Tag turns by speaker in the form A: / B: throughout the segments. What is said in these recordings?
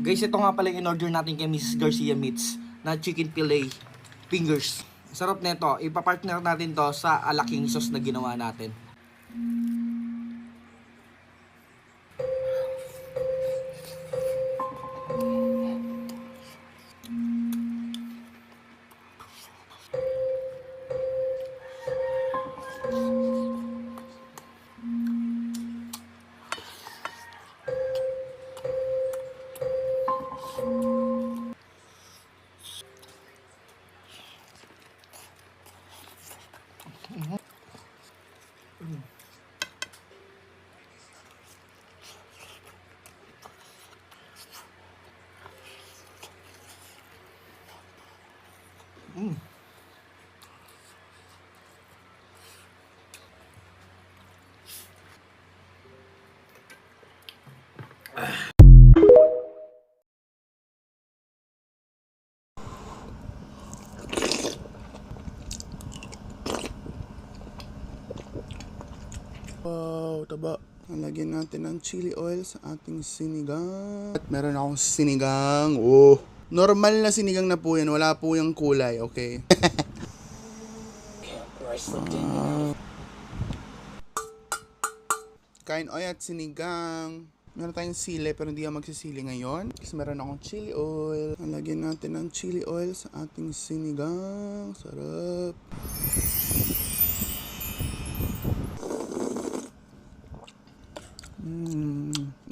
A: Guys, ito nga pala yung in-order natin kay Mrs. Garcia Meats na chicken fillet fingers. Sarap nito. Ipapartner natin to sa alaking sauce na ginawa natin.
B: Wow, taba. Lagyan natin ng chili oil sa ating sinigang. At meron akong sinigang. Oh, normal na sinigang na po yan. Wala po yung kulay, okay? Kain oil at sinigang. Meron tayong sili pero hindi ako magsisili ngayon. Kasi meron akong chili oil. Lagyan natin ng chili oil sa ating sinigang. Sarap.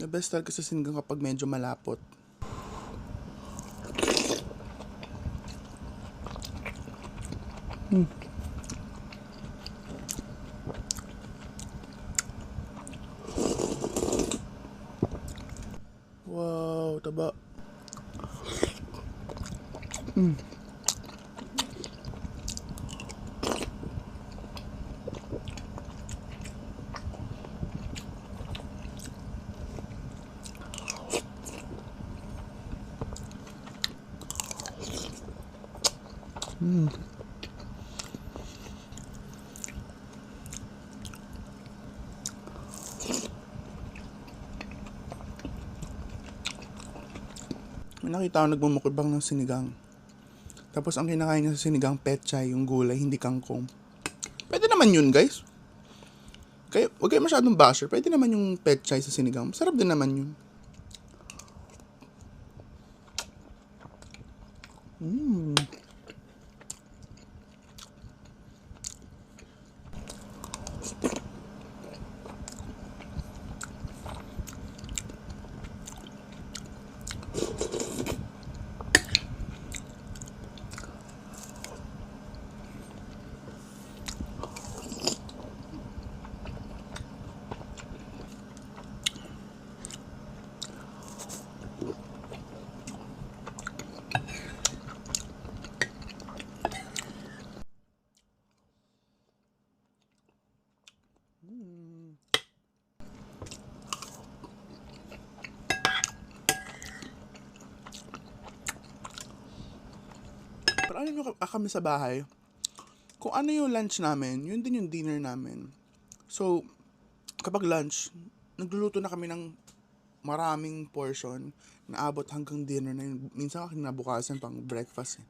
B: The best talaga sa sinigang kapag medyo malapot. Wow, taba. May nakita ako nagmumukbang ng sinigang. Tapos ang kinakain niya sa sinigang, pechay, yung gulay, hindi kangkong. Pwede naman yun, guys. Huwag kayo masyadong basher. Pwede naman yung pechay sa sinigang. Masarap din naman yun. Pero alam nyo, kami sa bahay, kung ano yung lunch namin, yun din yung dinner namin. So, kapag lunch, nagluluto na kami ng maraming portion na abot hanggang dinner na yun. Minsan kinabukasan pang breakfast eh.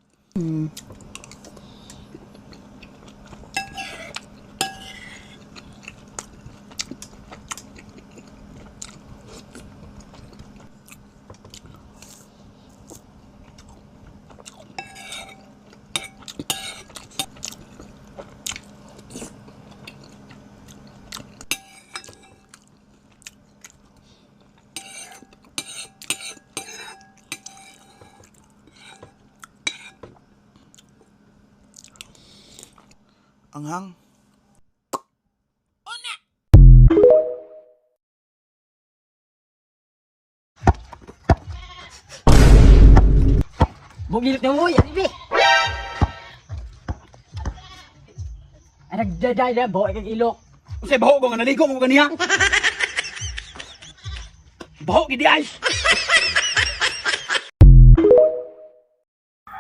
B: Anghang.
C: Bugilit na mo, yan ibi. Ay, nagdaday na, bawa kang ilok.
D: Kasi baho ko nga naligo mo ganiya. Baho gidi ay.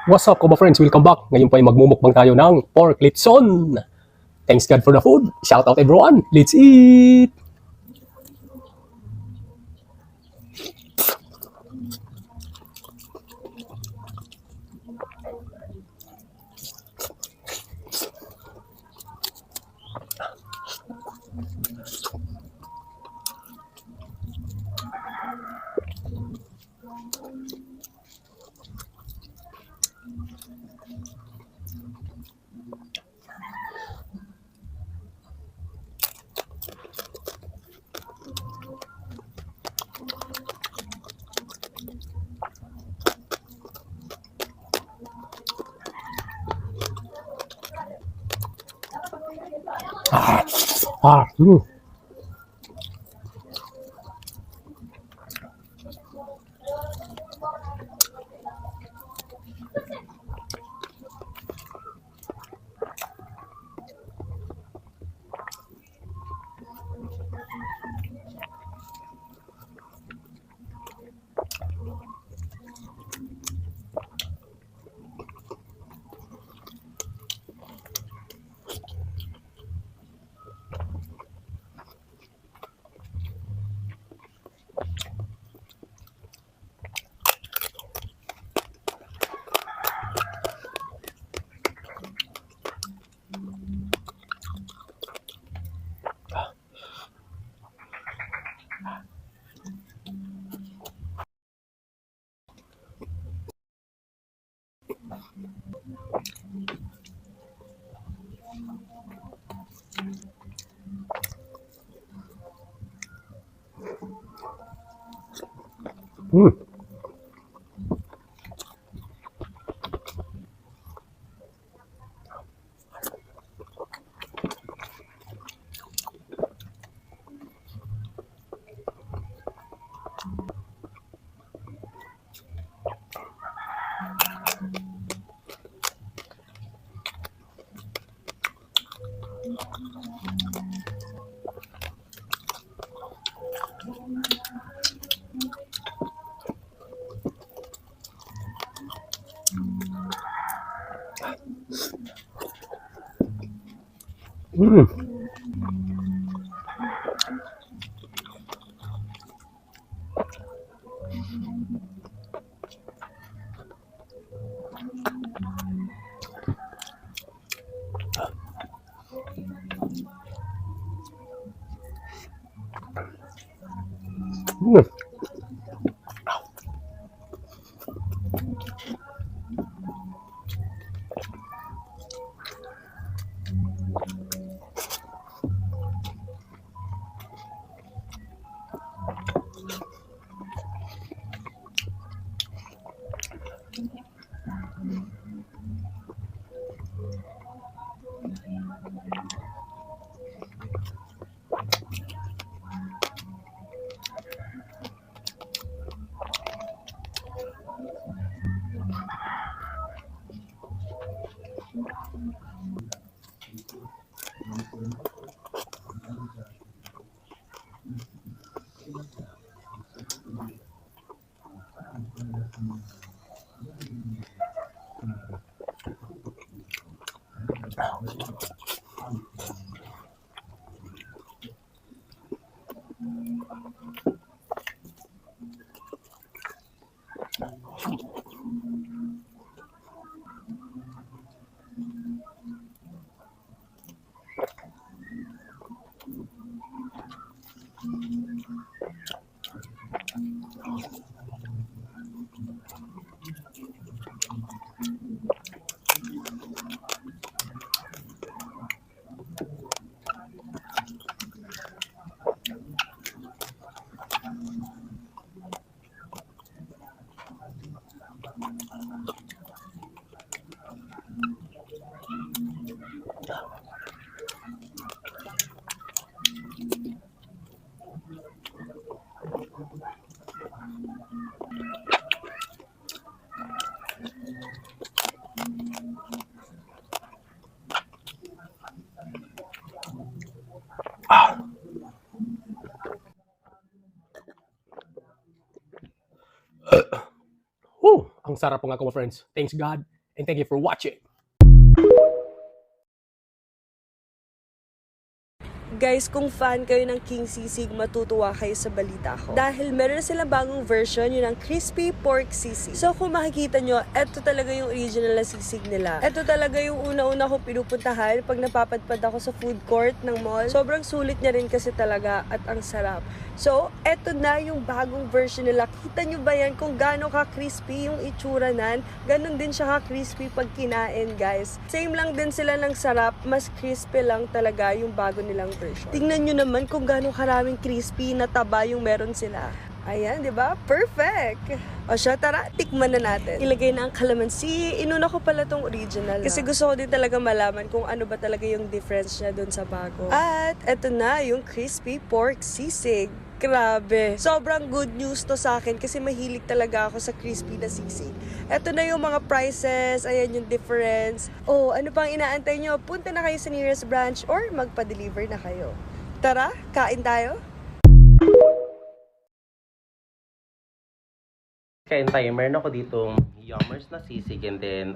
E: What's up, Koba friends? Welcome back. Ngayon po ay magmumukbang tayo ng pork litson. Thanks God for the food. Shout out everyone. Let's eat! Ah, mm. Mm. Mm. Mm. Oh, ang sarap po nga mga friends. Thanks God and thank you for watching.
F: guys, kung fan kayo ng King Sisig, matutuwa kayo sa balita ko. Dahil meron na silang bagong version, yun ang Crispy Pork Sisig. So kung makikita nyo, eto talaga yung original na sisig nila. Eto talaga yung una-una kong pinupuntahan pag napapadpad ako sa food court ng mall. Sobrang sulit niya rin kasi talaga at ang sarap. So, eto na yung bagong version nila. Kita nyo ba yan kung gaano ka-crispy yung itsura nan? Ganon din siya ka-crispy pag kinain, guys. Same lang din sila ng sarap, mas crispy lang talaga yung bago nilang version. Tingnan nyo naman kung gaano karaming crispy na taba yung meron sila. Ayan, di ba? Perfect! O siya, tara, tikman na natin. Ilagay na ang kalamansi. Inuna ko pala tong original. Kasi gusto ko din talaga malaman kung ano ba talaga yung difference niya dun sa bago. At eto na yung crispy pork sisig. Grabe. Sobrang good news to sa akin kasi mahilig talaga ako sa crispy na sisig. Eto na yung mga prices. Ayan yung difference. Oh, ano pang inaantay nyo? Punta na kayo sa nearest branch or magpa-deliver na kayo. Tara, kain tayo?
G: Kain tayo. Meron ako ditong yummers na sisig and then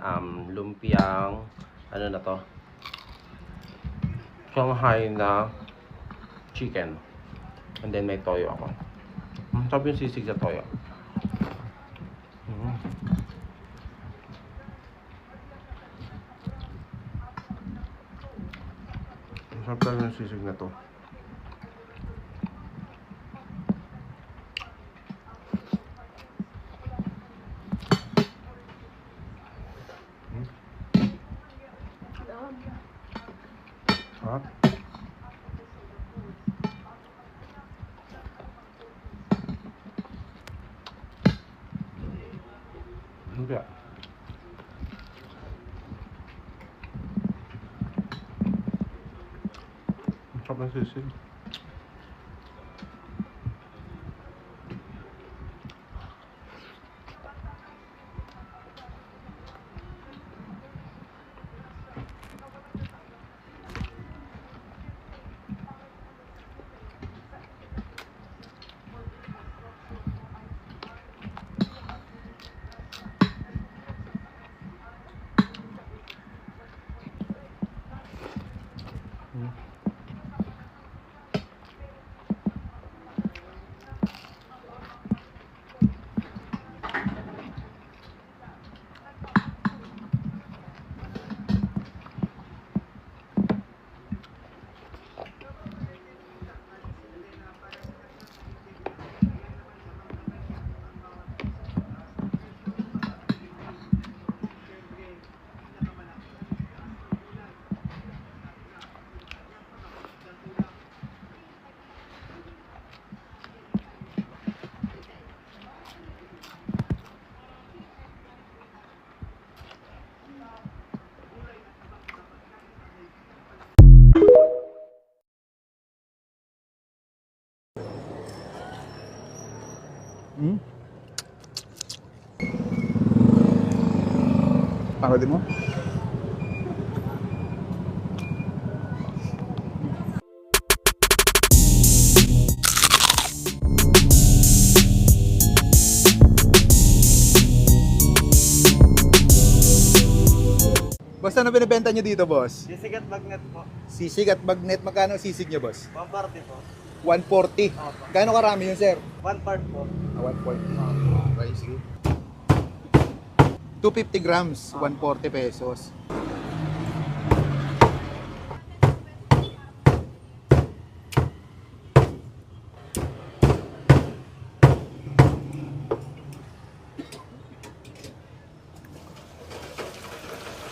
G: lumpiang ano na to? Shanghai na chicken. And then may toyo ako. Sabi yung sisig sa toyo. Sarap talaga yung sisig na to. Sarap. Hindi. Ang sarap ng sisig.
B: Panoodin mo? Boss, ano binibenta nyo dito, boss?
H: Sisig at magnet po.
B: Sisig at bagnet. Magkano sisig nyo, boss?
H: 140 po.
B: 140. Gaano karami yun, sir?
H: 1 part po.
B: 140. Okay, sige. 250 grams, 140 pesos.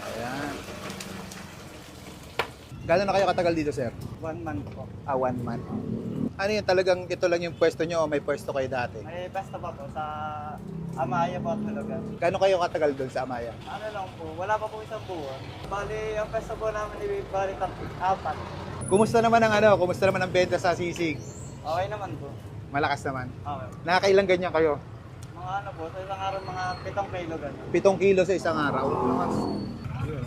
B: Ayan. Gano'n na kayo katagal dito, sir?
H: 1 month po.
B: 1 month. Ano yun, talagang ito lang yung pwesto nyo o may pwesto kayo dati?
H: May besta pa po sa Amaya po at Hulugan.
B: Gano'n kayo katagal doon sa Amaya?
H: Ano lang po, wala pa po isang buwan. Bali, ang besta po namin ni Bali 4.
B: Kumusta naman ang benta sa sisig?
H: Okay naman po.
B: Malakas naman.
H: Okay.
B: Nakakailang ganyan kayo?
H: Mga ano po, sa isang araw mga 7 kilo gano'n.
B: 7 kilo sa isang araw. Lakas. Ayun.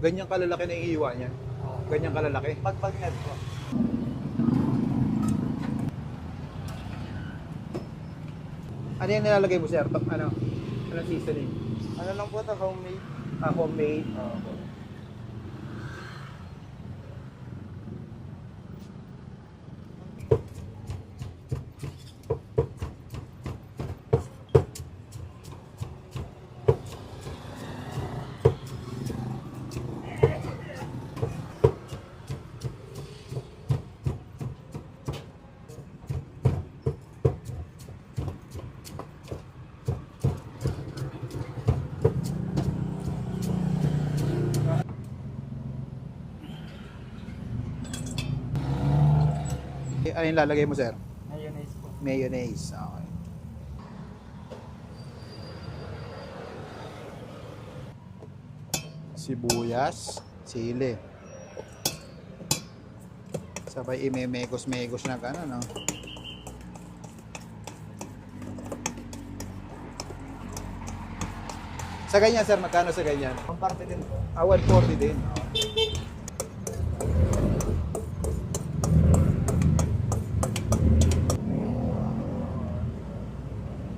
I: Ganyan kalalaki na iiwa niya. Ganyan kalalaki.
H: Pag-bagnet po.
I: Ano yung nilalagay mo, sir? Ano? Anong seasoning?
H: Ano lang po ito, homemade.
I: Homemade. Ano yung lalagay mo, sir?
H: Mayonnaise po.
I: Mayonnaise. Okay. Sibuyas, sili. Sabay imemegos-megos na gano'n, no? Sa ganyan, sir, magkano sa ganyan?
H: Ang parte din po.
I: 140 din.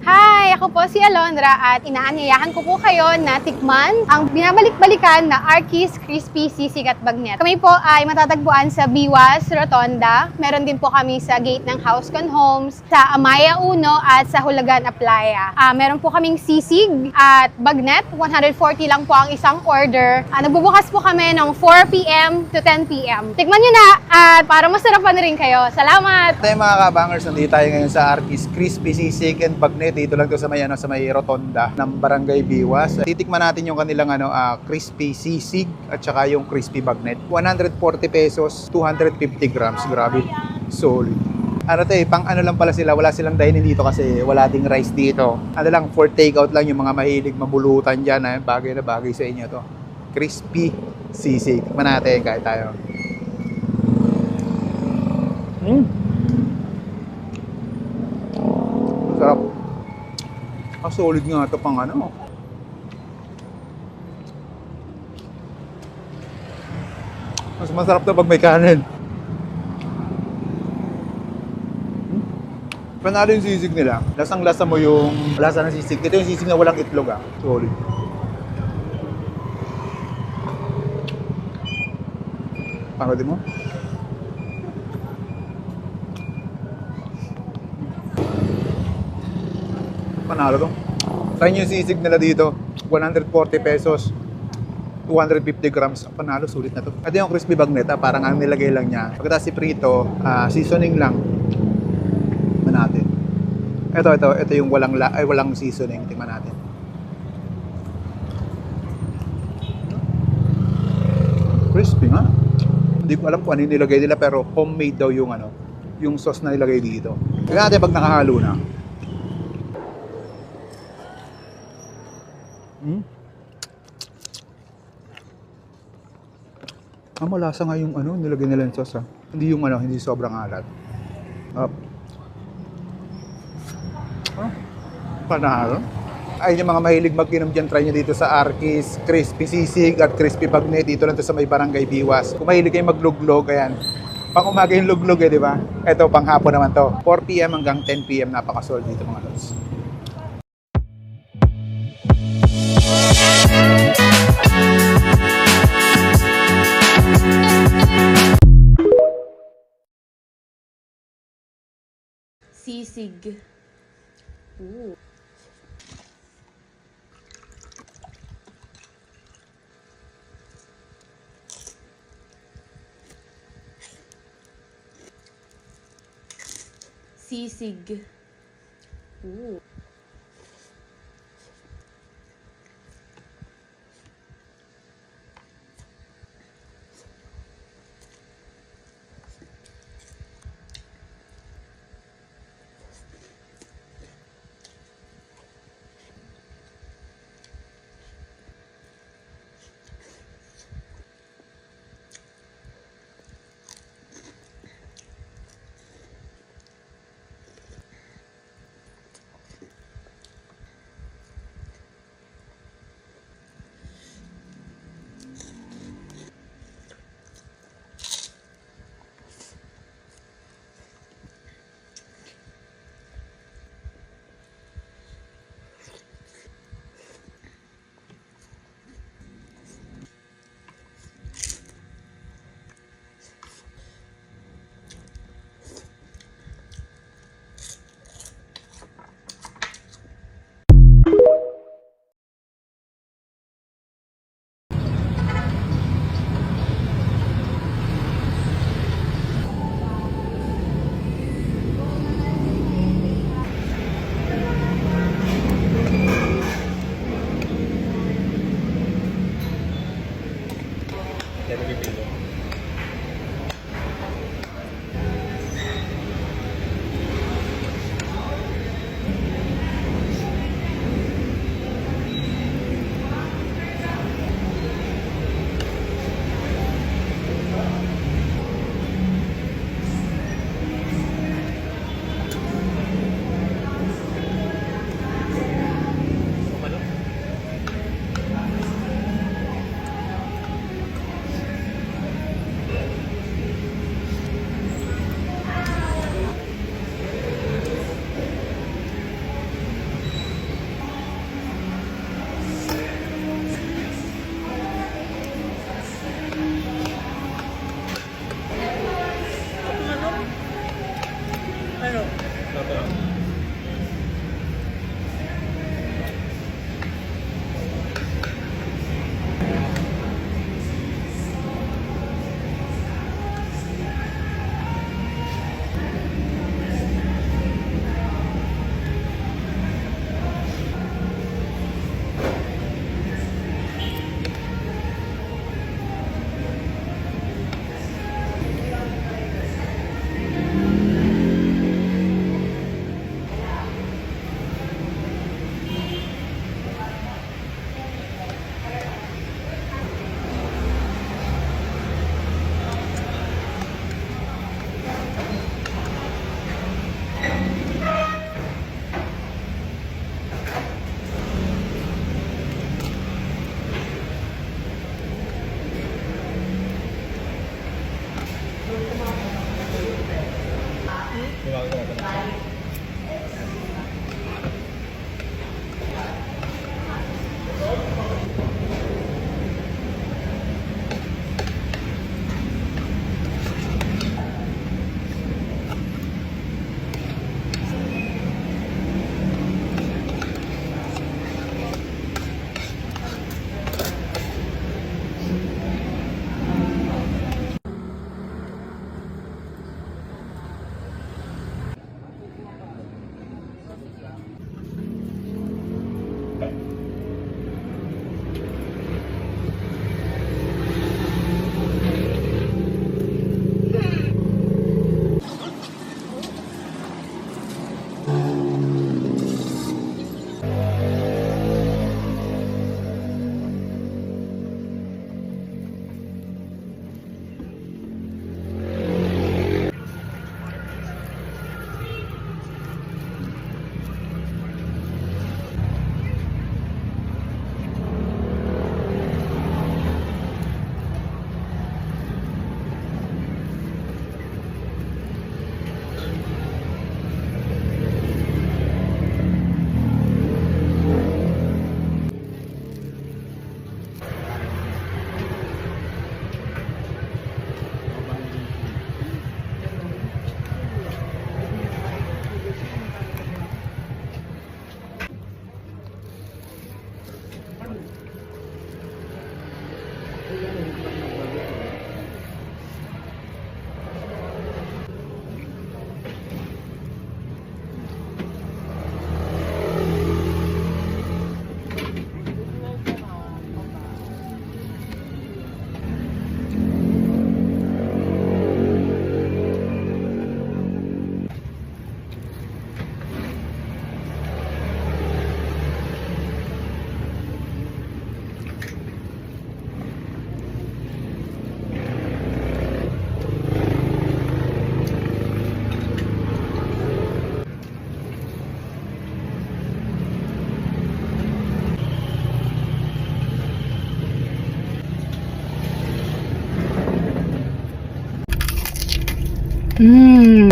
J: Hi! Ako po si Alondra at inaanyayahan ko po kayo na tikman ang binabalik-balikan na Arky's Crispy Sisig at Bagnet. Kami po ay matatagpuan sa Biwas, Rotonda. Meron din po kami sa gate ng Housecon Homes, sa Amaya Uno at sa Hulagan Aplaya. Meron po kaming sisig at bagnet. 140 lang po ang isang order. Nagbubukas po kami ng 4 p.m. to 10 p.m. Tikman nyo na at para masarapan na rin kayo. Salamat!
I: Tayo mga kabangers, nandito tayo ngayon sa Arky's Crispy Sisig and Bagnet. Dito lang to sa may rotonda ng Barangay Biwas. Titikman natin yung kanilang crispy sisig at saka yung crispy bagnet. 140 pesos, 250 grams. Grabe. Solid. Ano to pang ano lang pala sila, wala silang dining dito kasi wala ding rice dito. Ano lang, for takeout lang yung mga mahilig mabulutan dyan. Bagay na bagay sa inyo to. Crispy sisig. Tikman natin kahit tayo. Sarap. Solid nga ito pang ano. Mas masarap to pag may kanin. Panalo yung sisig nila. Lasang-lasa mo yung lasa ng sisig. Ito yung sisig na walang itlog Solid. Panoodin mo. Panalo to. Try nyo yung sisig nila dito. 140 pesos. 250 grams. Panalo, sulit na to. Ito yung crispy bagnet. Parang ang nilagay lang niya. Pagkatapos si prito, seasoning lang. Tingnan natin. Ito yung walang seasoning. Tingnan natin. Crispy nga. Hindi ko alam kung ano yung nilagay nila pero homemade daw yung yung sauce na nilagay dito. Tingnan natin pag nakahalo na. Malasa nga yung nilagay nila yung sauce Hindi yung hindi sobrang alat. Panalo. Ay, yung mga mahilig magkinom dyan, try nyo dito sa Arky's Crispy Sisig at Crispy Bagnet. Dito lang to sa may Barangay Biwas. Kung mahilig kayo magluglog, ayan. Pang umaga yung luglog di ba? Ito, pang hapon naman to. 4 p.m. hanggang 10 p.m. Napakasolid dito mga lods.
F: Sisig. Ooh. Sisig. Ooh.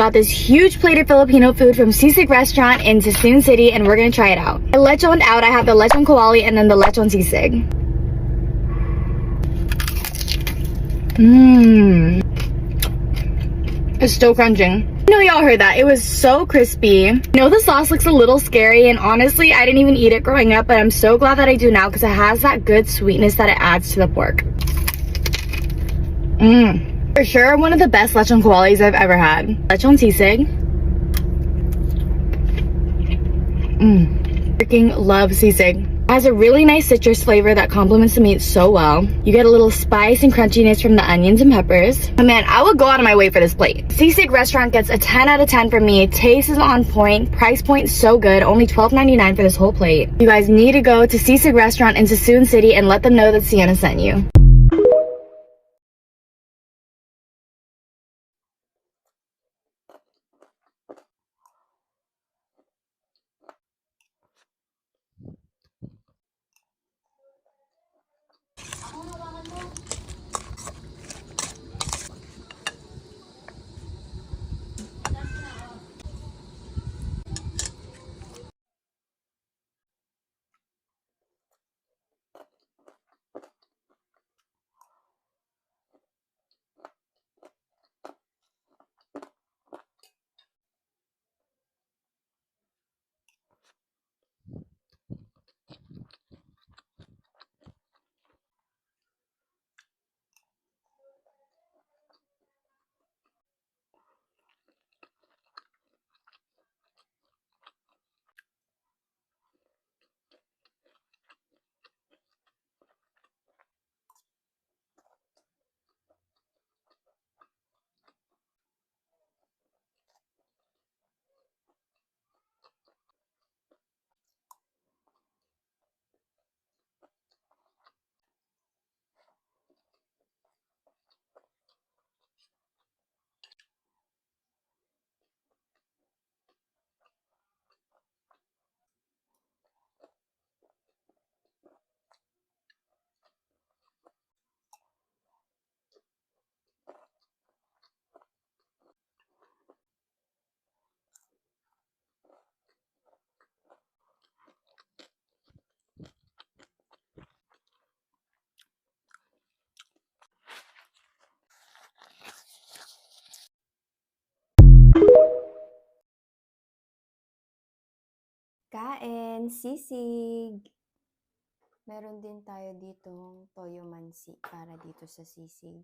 K: got this huge plate of Filipino food from Sisig Restaurant in Sassoon City, and we're gonna try it out. I lechoned out. I have the lechon kawali and then the lechon sisig. Mmm. It's still crunching. I know y'all heard that. It was so crispy. I know the sauce looks a little scary, and honestly, I didn't even eat it growing up, but I'm so glad that I do now because it has that good sweetness that it adds to the pork. Mmm. For sure, one of the best lechon kawalis I've ever had. Lechon sisig. Mmm. Freaking love sisig. It has a really nice citrus flavor that complements the meat so well. You get a little spice and crunchiness from the onions and peppers. Oh man, I would go out of my way for this plate. Sisig Restaurant gets a 10 out of 10 for me. Taste is on point. Price point so good. Only $12.99 for this whole plate. You guys need to go to Sisig Restaurant in Sassoon City and let them know that Sienna sent you.
L: Kain, sisig. Meron din tayo ditong toyo mansi para dito sa sisig.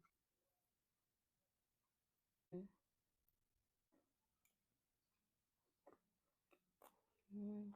L: Mm.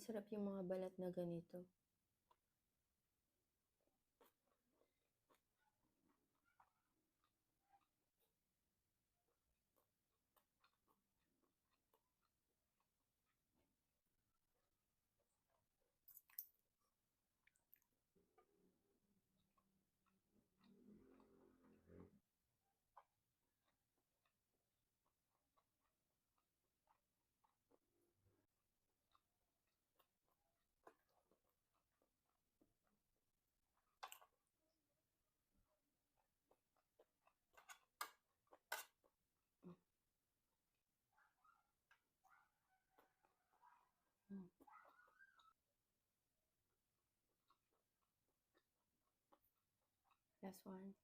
L: Masarap yung mga balat na ganito. Last one.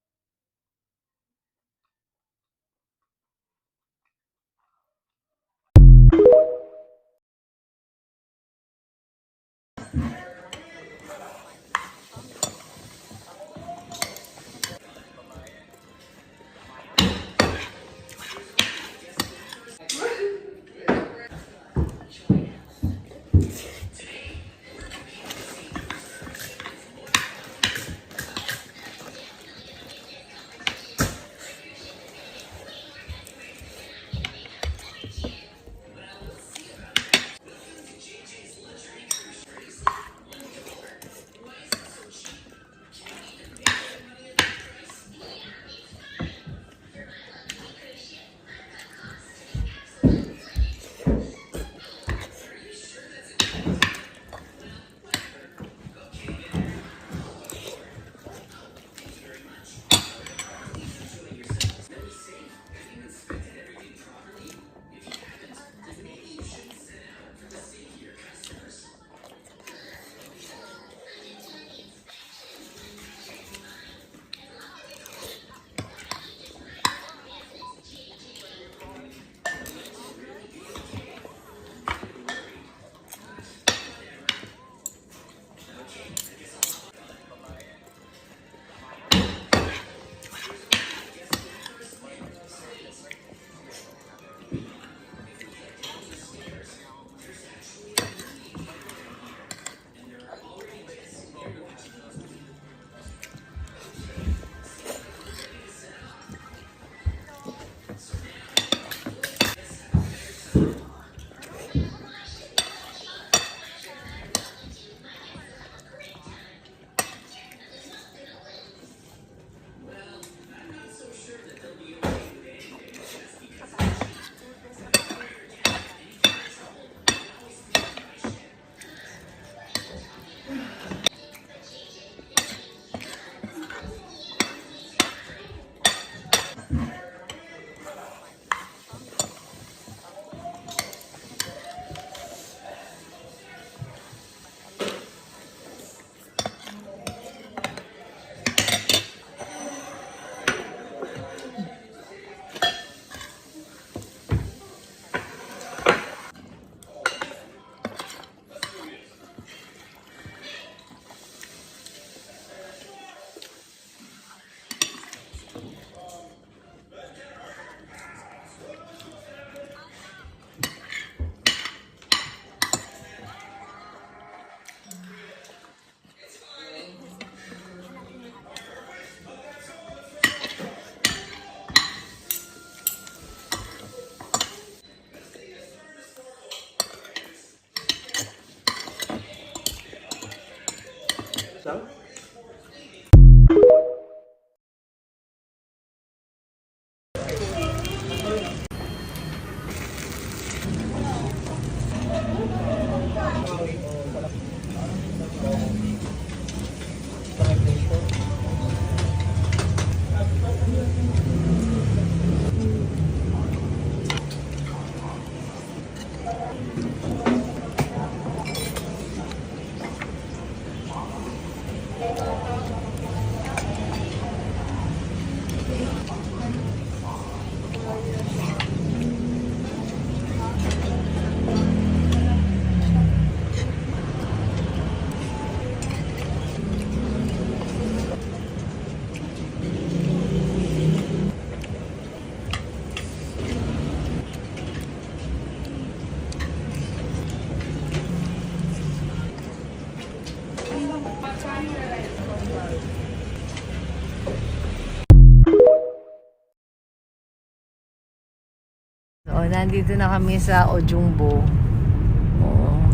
M: Nandito na kami sa Ojungbo.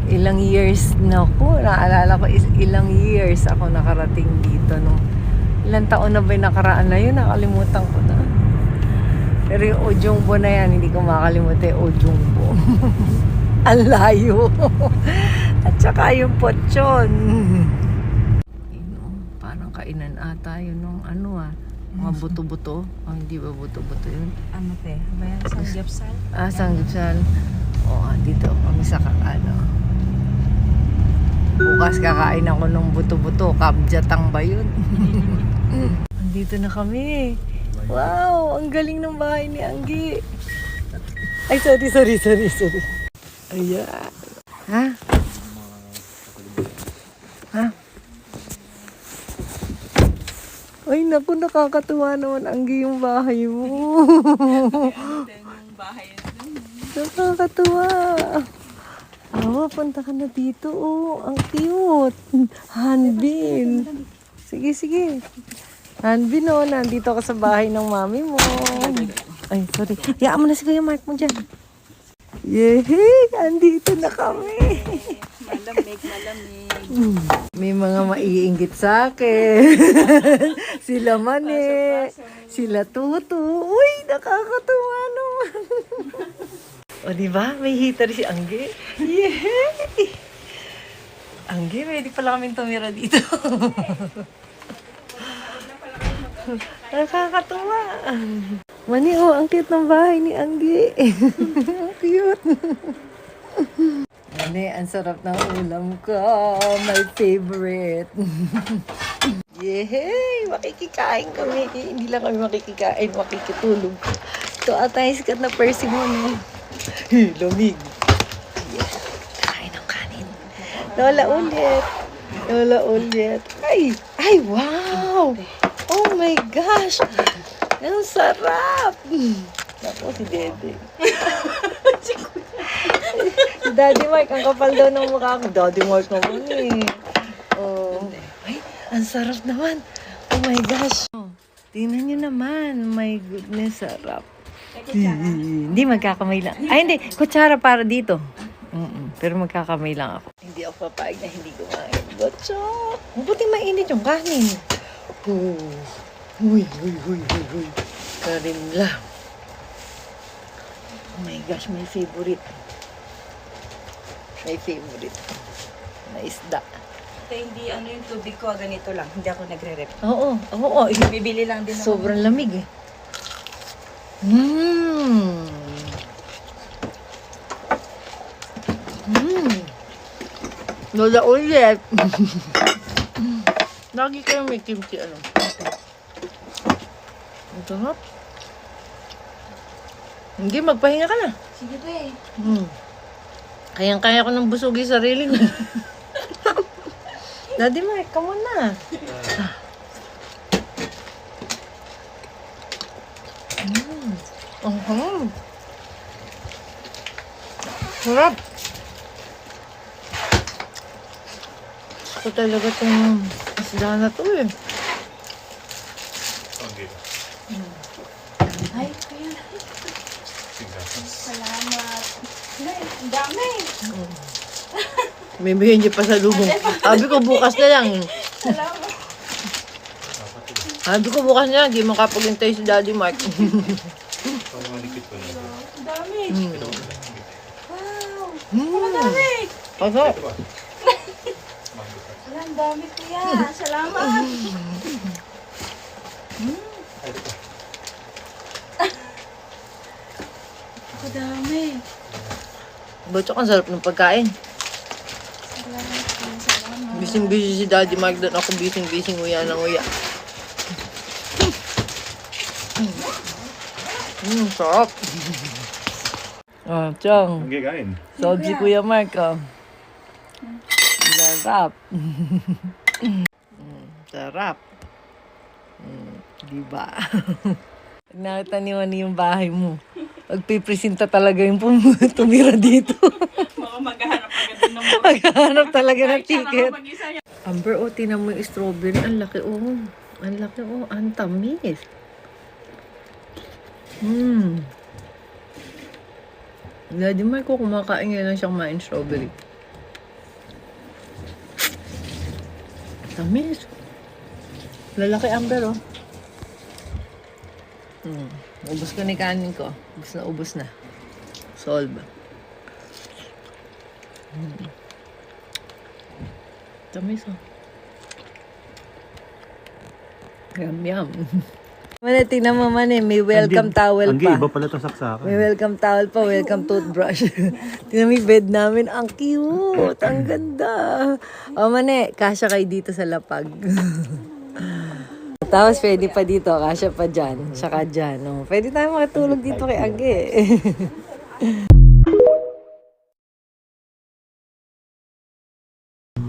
M: Ilang years na ko, naalala ko ilang years ako nakarating dito nung ilang taon na ba yung nakaraan na yun, nakalimutan ko na. Pero yung Ojungbo na yan, hindi ko makakalimutan yung Ojungbo. Ang layo. At saka yung Pochon. Parang kainan ata yun nung mga buto-buto. Hindi ba buto-buto yun?
N: Ano te? Bayan Sanggapsal?
M: Sanggapsal. Dito kami sa Bukas kakain ako ng buto-buto. Kabjatang ba yun? Andito na kami. Wow! Ang galing ng bahay ni Anggi. Ay, sorry. Ayan. Ha? Ha? Ay, naku, nakakatuwa naman, Anggi, yung bahay mo. Nakakatuwa. Punta ka na dito, oh. Ang cute. Hanbin. Sige. Hanbin, oh. Nandito ka sa bahay ng mami mo. Ay, sorry. Hayaan mo na si Kuya Mark mo dyan. Yehey! Andito na kami.
N: Malamig.
M: May mga maiinggit sa akin. Sila Mane. Sila Tutu. Uy, nakakatuwa naman. O, diba? May heater si Anggi. Yehey! Anggi, pwede pala kaming tumira dito. Nakakatuwa. Mani, oh, ang cute ng bahay ni Anggi. Cute. Mani, ang sarap ng ulam ko. My favorite. Yehey! Makikikain kami. Hindi lang kami makikikain, makikitulog. Ito ata yung sikat na persimmon. Lamig. Yeah. Kain ng kanin. Lola ulit. Ay, wow! Oh my gosh! Ang sarap! Naku, si Dede. Si Daddy Mark, ang kapal daw ng mukha ko. Daddy Mark naman eh. Oh. Ay, ang sarap naman. Oh my gosh. Tingnan nyo naman. My goodness, sarap. Hindi, magkakamay lang. Ay, hindi. Kutsara para dito. Pero magkakamay lang ako. Hindi ako papayag na hindi kumain. Gotcha! Mabuti mainit yung kanin. Huy. Karin lang. Oh my gosh, my favorite. Na isda.
N: Hindi yung tubig ko, ganito lang. Hindi ako nagre-rep.
M: Oo.
N: Bibili lang din ako.
M: Sobrang lamig eh. Lola ulit. Lagi kayo may kimchi, ano? Ang sarap. Hindi, magpahinga ka na.
N: Sige ba eh.
M: Kayang-kaya ko nang busugin sarili ko. Daddy Mike, come on na. Sarap. Ito talaga itong isda na to eh.
N: Ay, kuya. Salamat. Ang dami.
M: May bigyan niyo pa sa lubong. Sabi ko bukas na lang.
N: Salamat.
M: Sabi ko bukas na lang. Di makapaghintay si Daddy Mark.
N: Ang dami. Wow. Ang dami.
M: Pasok.
N: Ang dami, kuya. Salamat. Ang dami.
M: Ba't ang sarap ng pagkain?
N: Salamat.
M: Bising-busy si Daddy Mark doon. Ako bising-busing uya ng uya. Sarap. Chong.
O: Okay, kain.
M: Soji Kuya Mark. Sarap. Sarap. Diba? Nakita ni Manny yung bahay mo. Pagpipresenta talaga yung tumira dito. Maghahanap talaga ng ticket. Amber, tinan mo yung strawberry. Ang laki, ang tamis. Daddy Mark ko kumakain ngayon lang siya kumain strawberry. Tamis. Lalaki Amber, Ubus ko na yung kanin ko. Ubus na. Solve. Tamis, Yum. Mane, tingnan mo man may welcome towel
O: Anggi,
M: pa.
O: iba pala itong saksakan.
M: May welcome towel pa, welcome toothbrush. Tingnan mo yung bed namin, ang cute, ang ganda. O mane, kasya kayo dito sa lapag. Tapos pwede pa dito, kasya pa dyan, saka dyan. Oh. Pwede tayo makatulog dito kay Anggi.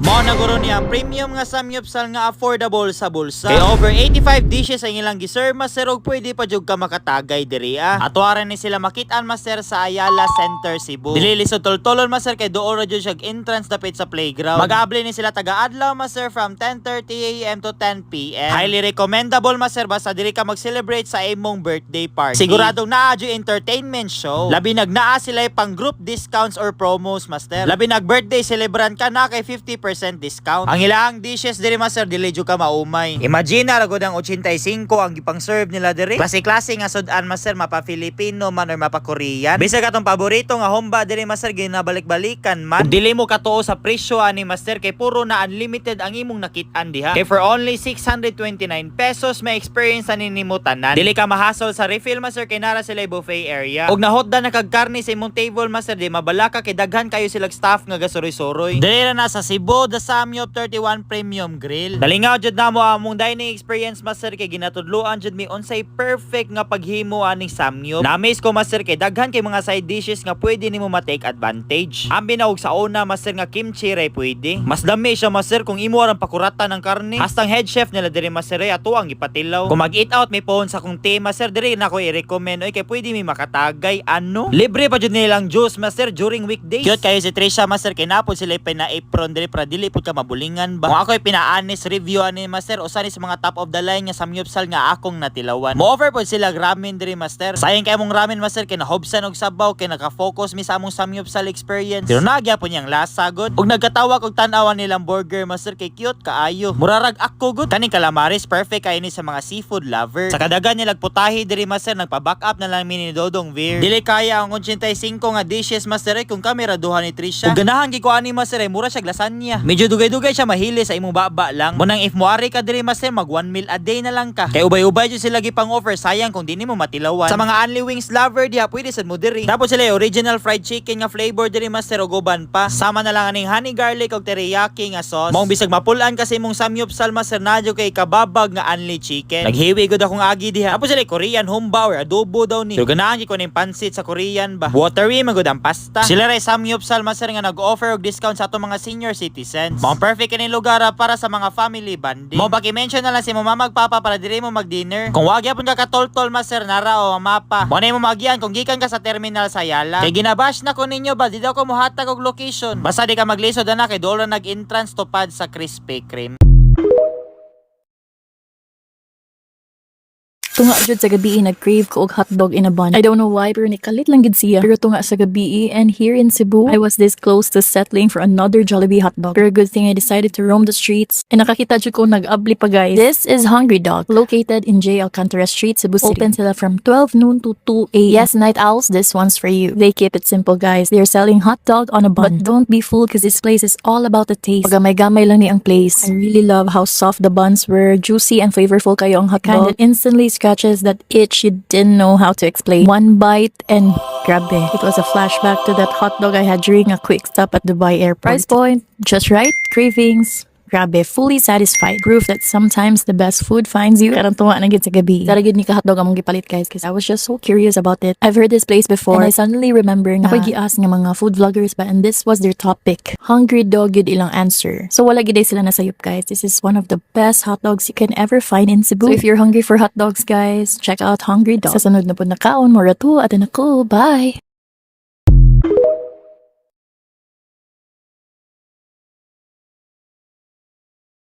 P: Mao na guro niya premium nga samgyupsal nga affordable sa bulsa. Kay over 85 dishes ang ilang giserve master og pwede pa jud ka makatagay diri ah. Atuaran ni sila makit-an master sa Ayala Center, Cebu. Dili lisod toltolon master kay duol ra jud siya entrance dapit sa playground. Mag-abli ni sila taga-adlaw master from 10:30 AM to 10 PM. Highly recommendable master basta diri ka mag-celebrate sa imong birthday party. Siguradong naa jud entertainment show. Labi nagnaa sila pang group discounts or promos master. Labi nag birthday celebrant ka na kay 50% discount. Ang ilang dishes diri master dili jud ka maumay. Imagine ra gud ang 85 ang gipang serve nila diri. Klase-klase nga sudan master mapa Filipino man or mapa Korean. Bisag atong paborito nga humba diri master ginabalik-balikan man. Ug dili mo katuo sa presyo ani master kay puro na unlimited ang imong nakit-an diha. Kay for only 629 pesos may experience ani nimo tanan. Dili ka mahasol sa refill master kay nara sila buffet area. Ug nahotdan na kag karne sa imong table master di mabalaka kay daghan kayo silang staff nga gasuroy-suroy. Dili na sa Cebu the Samyup 31 Premium Grill. Dalingaw jud namo among dining experience master kay ginatudloan jud mi unsay perfect nga paghimo aning samyup. Namiss ko master kay daghan kay mga side dishes nga pwede nimo ma-take advantage. Ambi na og sa una master nga kimchi ray pwede. Mas dami siya master kung imo ang pakuratan ng karne. Hastang head chef nila diri master ray ato ang gipatilaw. Kung mag-eat out may phone sa kung te master diri na ko i-recommend oy kay pwede mi makatagay ano. Libre pa jud nilang juice master during weekdays. Cute kayo si Trisha master kay napod sila pina-apron diri para dili pud ka mabulingan ba. Kung ako'y pina-honest review ani master usa ni sa mga top of the line nga samgyupsal nga akong natilawan. Mo-offer pod sila ramen diri master. Sayang kay among ramen master kay nahobsan og sabaw kay naka-focus mi sa among samgyupsal experience. Pero nagyapon yang lasa gud. Ug nagkatawa og tan-awan nilang burger master kay cute kaayo. Murarag ako gud. Kaning calamares perfect kay ni sa mga seafood lover. Sa kadagan nilang putahe diri master nagpa-back up na lang mi ni Dodong Veer. Dili kaya ang 85 nga dishes master kung kamera duha ni Trisha. Ug ganahan gi ko ani master mura siya lasagna. Medyo dugay-dugay siya mahili sa imong baba lang. Munang if moari ka diri master mag 1 meal a day na lang ka. Kay ubay-ubay jud sila gipang offer sayang kung dili mo matilawan. Sa mga only wings lover diha pwede sad mo diri. Tapos sila original fried chicken nga flavor diri master ug uban pa. Sama na lang aning honey garlic ug teriyaki nga sauce. Mong bisag mapulan kasi imong samgyupsal master nadyo kay kababag nga only chicken. Naghiwi gud akong agi diha. Tapos sila Korean humba or adobo daw ni. So ganahan ko ning pansit sa Korean ba. Watery man gud ang pasta. Sila ray samgyupsal master nga nag-offer og discount sa atong mga senior citizens. Mong perfect kini lugar para sa mga family bonding. Mo paki-mention na lang si mama magpapa para diri mo mag-dinner. Kung wag gyapon ka katoltol master nara o mapa. Mo na mo magyan kung gikan ka sa terminal sa Ayala. Kay ginabash na ko ninyo ba di daw ko mohatag og location. Basta di ka maglisod na kay doon nag-entrance tupad sa Krispy Kreme.
Q: Tunga jud sa gabi nag-crave ko og hotdog in a bun. I don't know why pero nikalit lang gid siya. Pero tunga sa gabi and here in Cebu, I was this close to settling for another Jollibee hotdog. Pero good thing I decided to roam the streets. And nakakita jud ko nag-abli pa guys. This is Hungry Dog, located in J. Alcantara Street, Cebu City. Open sila from 12 noon to 2 a.m. Yes, night owls, this one's for you. They keep it simple guys. They're selling hot dog on a bun. But don't be fooled because this place is all about the taste. Pagamay-gamay lang ni ang place. I really love how soft the buns were, juicy and flavorful kayo ang hot dog. Kind of instantly scratches that itch you didn't know how to explain. One bite and grabe. It was a flashback to that hot dog I had during a quick stop at Dubai Airport. Price point, just right. Cravings, grabe, fully satisfied. Proof that sometimes the best food finds you. Karang tuwa na gid sa gabi. Tara gid ni ka hotdog among gipalit guys because I was just so curious about it. I've heard this place before and I suddenly remember na ako'y gi-ask nga mga food vloggers ba and this was their top pick. Hungry Dog gid ilang answer. So wala gid sila nasayop guys. This is one of the best hot dogs you can ever find in Cebu. So if you're hungry for hot dogs guys, check out Hungry Dog. Sa sunod na po na kaon, mora to at ako. Bye!